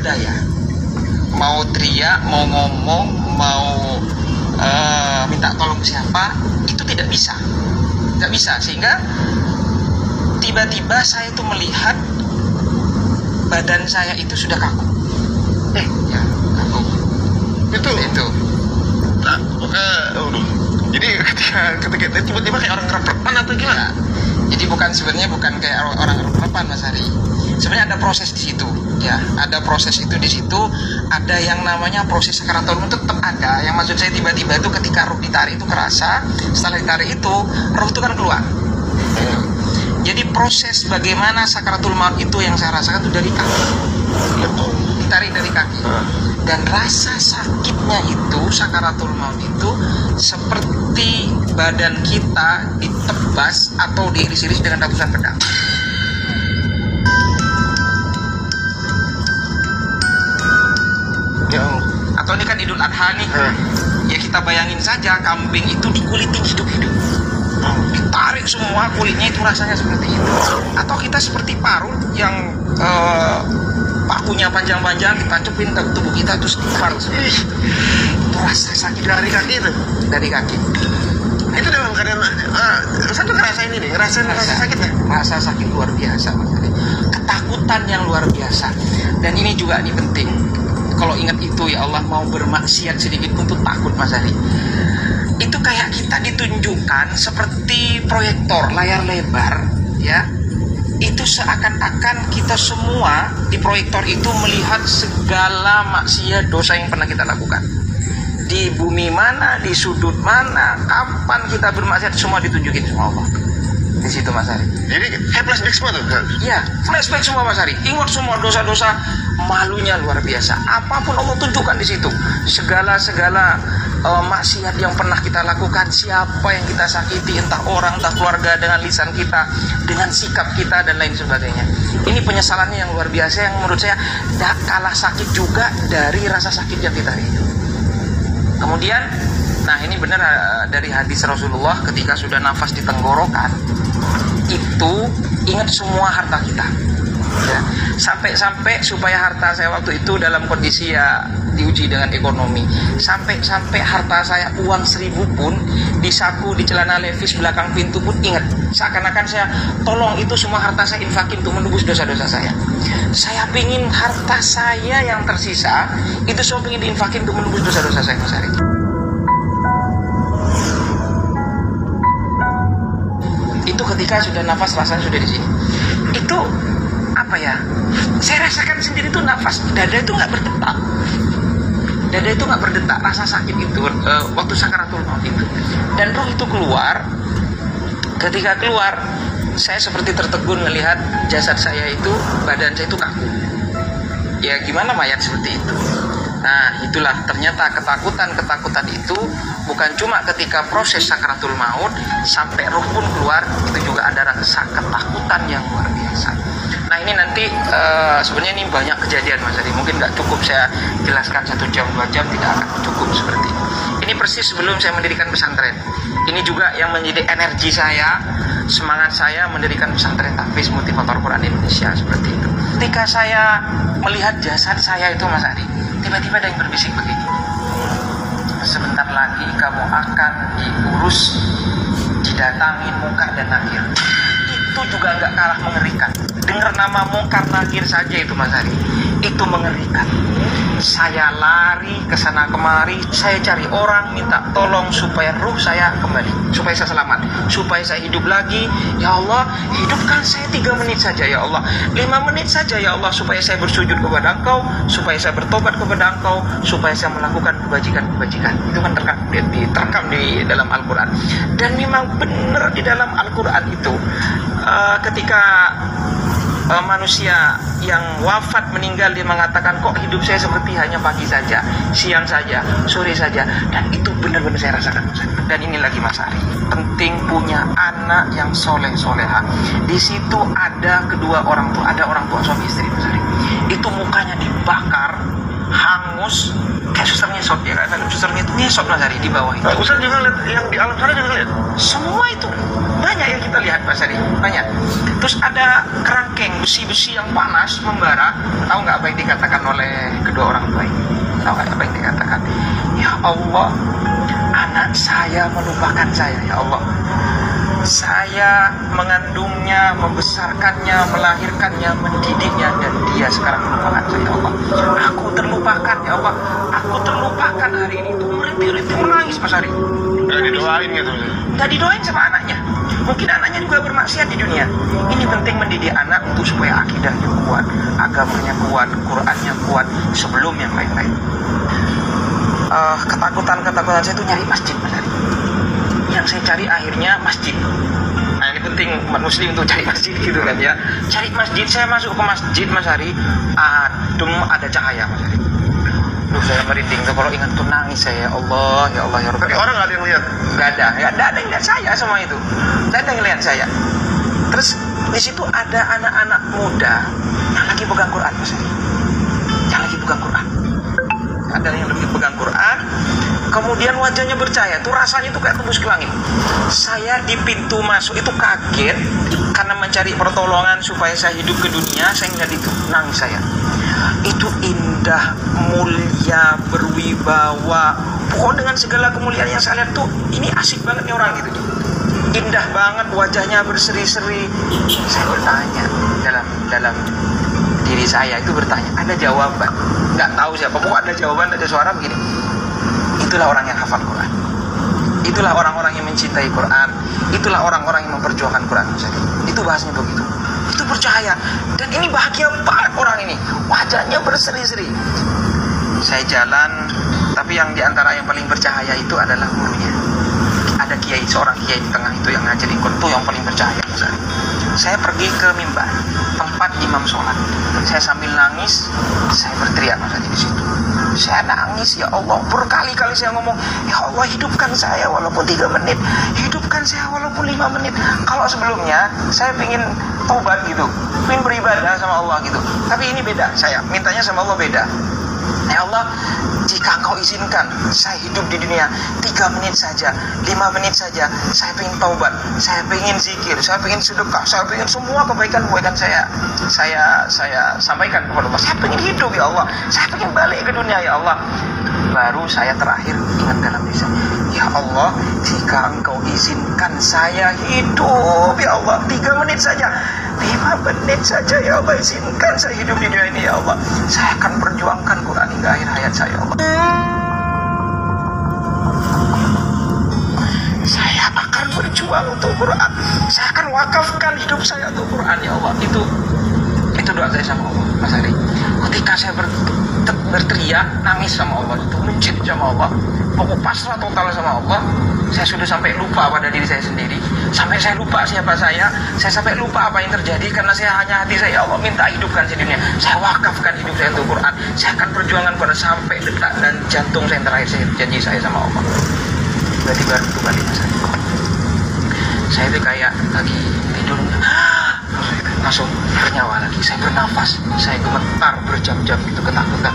daya. Mau teriak, mau ngomong, mau minta tolong siapa, itu tidak bisa. Tidak bisa, sehingga tiba-tiba saya itu melihat badan saya itu sudah kaku. Ya, kaku. Itu. Nah, jadi ketika tiba-tiba kayak orang ngerep-repan atau gimana? Jadi sebenarnya bukan kayak orang ngerep-repan, Mas Hari. Sebenarnya ada proses di situ, ya. Ada proses itu di situ. Ada yang namanya proses sakaratul maut, tetap ada. Yang maksud saya tiba-tiba itu ketika ruh ditarik itu kerasa. Setelah ditarik itu, ruh itu kan keluar. Jadi proses bagaimana sakaratul maut itu yang saya rasakan itu dari kaki. Ditarik dari kaki. Dan rasa sakitnya itu, sakaratul maut itu seperti badan kita ditebas atau diiris-iris dengan ratusan pedang. Atau ini kan Idul Adha nih. Ya kita bayangin saja kambing itu dikulitin hidup-hidup. Ditarik semua kulitnya, itu rasanya seperti itu. Atau kita seperti parut yang pakunya panjang-panjang, ditancepin ke tubuh kita terus ditarik. Itu rasa sakit dari kaki itu. Dari kaki. Itu dalam keadaan saya tuh ngerasain ini, rasa sakitnya. Rasa sakit luar biasa, Mas Ari. Ketakutan yang luar biasa. Dan ini juga ini penting. Kalau ingat itu, ya Allah, mau bermaksiat sedikit pun tuh takut, Mas Ari. Itu kayak kita ditunjukkan seperti proyektor layar lebar, ya. Itu seakan-akan kita semua di proyektor itu melihat segala maksiat dosa yang pernah kita lakukan. Di bumi mana, di sudut mana, kapan kita bermaksiat, semua ditunjukin sama Allah. Di situ, Mas Ari. Jadi kayak flashback semua tuh? Iya, flashback semua, Mas Ari. Ingat semua dosa-dosa, malunya luar biasa. Apapun Allah tunjukkan di situ. Segala maksiat yang pernah kita lakukan, siapa yang kita sakiti, entah orang, entah keluarga, dengan lisan kita, dengan sikap kita, dan lain sebagainya. Ini penyesalannya yang luar biasa, yang menurut saya tak kalah sakit juga dari rasa sakit yang kita itu. Kemudian, nah ini benar dari hadis Rasulullah, ketika sudah nafas di tenggorokan, itu ingat semua harta kita. Ya, sampai supaya harta saya waktu itu dalam kondisi ya diuji dengan ekonomi, sampai harta saya uang 1.000 pun di saku, di celana levis belakang pintu pun ingat, seakan-akan saya tolong itu semua harta saya infakin untuk menebus dosa-dosa saya. Saya pingin harta saya yang tersisa itu semua pingin diinfakin untuk menebus dosa-dosa saya, Mas Ari. Itu ketika sudah nafas, rasanya sudah di sini. Itu apa ya? Saya rasakan sendiri tuh nafas dada itu nggak berdetak. Dada itu nggak berdetak, rasa sakit itu waktu sakaratul maut itu. Dan roh itu keluar. Ketika keluar, saya seperti tertegun melihat jasad saya itu, badan saya itu kaku. Ya gimana mayat seperti itu? Nah itulah ternyata ketakutan itu bukan cuma ketika proses sakaratul maut, sampai roh pun keluar, itu juga ada rasa ketakutan yang luar biasa. Nah ini nanti sebenarnya ini banyak kejadian, Mas Adi. Mungkin nggak cukup saya jelaskan 1 jam 2 jam, tidak akan cukup seperti ini. Ini persis sebelum saya mendirikan pesantren. Ini juga yang menjadi energi saya, semangat saya mendirikan pesantren tahfiz motivator Quran Indonesia seperti itu. Ketika saya melihat jasad saya itu, Mas Adi, tiba-tiba ada yang berbisik begini. Sebentar lagi kamu akan diurus, didatangi Munkar dan Nakir. Itu juga nggak kalah mengerikan. Dengar nama Munkar Nakir saja itu, Mas Ari, itu mengerikan. Saya lari ke sana kemari, saya cari orang minta tolong supaya ruh saya kembali, supaya saya selamat, supaya saya hidup lagi. Ya Allah, hidupkan saya 3 menit saja ya Allah, 5 menit saja ya Allah, supaya saya bersujud kepada Engkau, supaya saya bertobat kepada Engkau, supaya saya melakukan kebajikan-kebajikan. Itu kan terekam di dalam Al-Quran. Dan memang benar di dalam Al-Quran itu ketika manusia yang wafat meninggal, dia mengatakan, kok hidup saya seperti hanya pagi saja, siang saja, sore saja. Dan itu benar-benar saya rasakan. Dan ini lagi Mas Ari, penting punya anak yang soleh-soleha. Di situ ada kedua orang tua, ada orang tua suami istri, Mas Ari. Itu mukanya dibakar, hangus, hangus, kayak suster ngesot ya, kayak film suster itu ngesot Mas Ari di bawah itu. Nah, Ustaz juga lihat yang di alam sana juga lihat. Semua itu banyak yang kita lihat Mas Ari, banyak. Terus ada kerangkeng besi-besi yang panas membara. Tahu nggak apa yang dikatakan oleh kedua orang tua ini? Tahu nggak apa yang dikatakan? Ya Allah, anak saya melupakan saya, ya Allah. Saya mengandungnya, membesarkannya, melahirkannya, mendidiknya, dan dia sekarang melupakan saya, ya Allah. Aku terlupakan, ya Allah. Aku terlupakan hari ini. Itu merintih menangis Mas Ari. Nggak didoain gitu. Nggak didoain sama anaknya. Mungkin anaknya juga bermaksiat di dunia. Ini penting mendidik anak untuk supaya akidahnya kuat, agamanya kuat, Qurannya kuat sebelum yang lain-lain. Ketakutan saya itu nyari masjid Mas Ari. Yang saya cari akhirnya masjid. Nah ini penting umat muslim untuk cari masjid gitu kan ya. Cari masjid, saya masuk ke masjid Mas Ari, adem, ada cahaya Mas Ari. Duh saya merinding tuh kalau ingat tuh nangis saya, ya Allah ya Allah ya Rabbi. Tapi orang nggak ada yang lihat. Nggak ada yang lihat saya sama itu. Nggak ada yang lihat saya. Terus di situ ada anak-anak muda yang lagi pegang Quran Mas Ari. Yang lagi pegang Quran. Ada yang lebih pegang Quran, kemudian wajahnya bercahaya, tuh rasanya tuh kayak tembus ke langit. Saya di pintu masuk itu kaget karena mencari pertolongan supaya saya hidup ke dunia. Saya ngeliat itu, nangis saya. Itu indah, mulia, berwibawa. Pokoknya dengan segala kemuliaan yang saya lihat tuh, ini asik banget nih orang gitu. Indah banget, wajahnya berseri-seri. Saya bertanya dalam diri saya itu bertanya, ada jawaban. Nggak tahu siapa, pokoknya ada jawaban, ada suara begini. Itulah orang yang hafal Quran. Itulah orang-orang yang mencintai Quran. Itulah orang-orang yang memperjuangkan Quran. Itu bahasanya begitu. Itu bercahaya. Dan ini bahagia banget orang ini. Wajahnya berseri-seri. Saya jalan, tapi yang diantara yang paling bercahaya itu adalah gurunya. Ada kiai, seorang kiai di tengah itu yang ngajarin Quran, itu yang paling bercahaya. Saya pergi ke mimbar, tempat imam sholat. Saya sambil nangis, saya berteriak Mas di situ. Saya nangis, ya Allah, berkali-kali saya ngomong, ya Allah hidupkan saya walaupun 3 menit, hidupkan saya walaupun 5 menit. Kalau sebelumnya saya ingin taubat gitu, ingin beribadah sama Allah gitu. Tapi ini beda, saya mintanya sama Allah beda. Ya Allah, jika Engkau izinkan saya hidup di dunia 3 menit saja, 5 menit saja, saya pengen taubat, saya pengen zikir, saya pengen sedekah, saya pengen semua kebaikan-kebaikan saya sampaikan kepada Allah. Saya pengen hidup ya Allah, saya pengen balik ke dunia ya Allah. Baru saya terakhir ingat dalam diri saya, ya Allah, jika Engkau izinkan saya hidup ya Allah 3 menit saja, 5 menit saja ya Allah, izinkan saya hidup di dunia ini ya Allah. Saya akan perjuangkan Quran hingga akhir hayat saya ya Allah. Saya akan berjuang untuk Quran. Saya akan wakafkan hidup saya untuk Quran ya Allah. Itu doa saya sama Allah Mas Ari. Ketika saya berteriak, nangis sama Allah, itu mencit sama Allah, pokok pasrah total sama Allah. Saya sudah sampai lupa pada diri saya sendiri, sampai saya lupa siapa saya sampai lupa apa yang terjadi, karena saya hanya hati saya, ya Allah minta hidupkan di dunia, saya wakafkan hidup saya untuk Quran, saya akan perjuangan Quran sampai detak dan jantung saya yang terakhir, saya janji saya sama Allah. Tiba-tiba itu balik Mas Ari. Saya itu kayak lagi tidur, langsung bernyawa lagi, saya bernafas, saya gemetar berjam-jam itu ketakutan.